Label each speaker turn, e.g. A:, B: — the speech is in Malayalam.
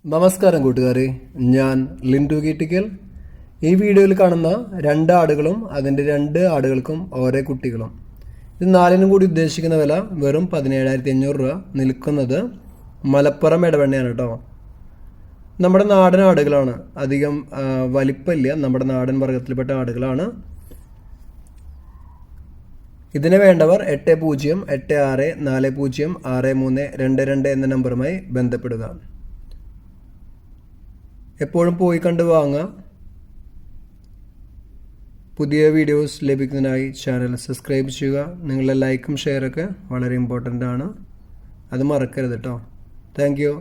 A: നമസ്കാരം കൂട്ടുകാരെ, ഞാൻ ലിൻഡു കീറ്റിക്കൽ. ഈ വീഡിയോയിൽ കാണുന്ന രണ്ട് ആടുകളും അതിൻ്റെ രണ്ട് ആടുകൾക്കും ഓരോ കുട്ടികളും. ഇത് നാലിനും കൂടി ഉദ്ദേശിക്കുന്ന വില വെറും 17,500 രൂപ. നിൽക്കുന്നത് മലപ്പുറം ഇടവണ്ണയാണ് കേട്ടോ. നമ്മുടെ നാടൻ ആടുകളാണ്, അധികം വലിപ്പമില്ല, നമ്മുടെ നാടൻ വർഗത്തിൽപ്പെട്ട ആടുകളാണ്. ഇതിനെ വേണ്ടവർ 8086406322 എന്ന നമ്പറുമായി ബന്ധപ്പെടുക. എപ്പോഴും പോയി കണ്ട് വാങ്ങുക. പുതിയ വീഡിയോസ് ലഭിക്കുന്നതിനായി ചാനൽ സബ്സ്ക്രൈബ് ചെയ്യുക. നിങ്ങളുടെ ലൈക്കും ഷെയറൊക്കെ വളരെ ഇമ്പോർട്ടൻ്റ് ആണ്, അത് മറക്കരുത് കേട്ടോ. Thank you.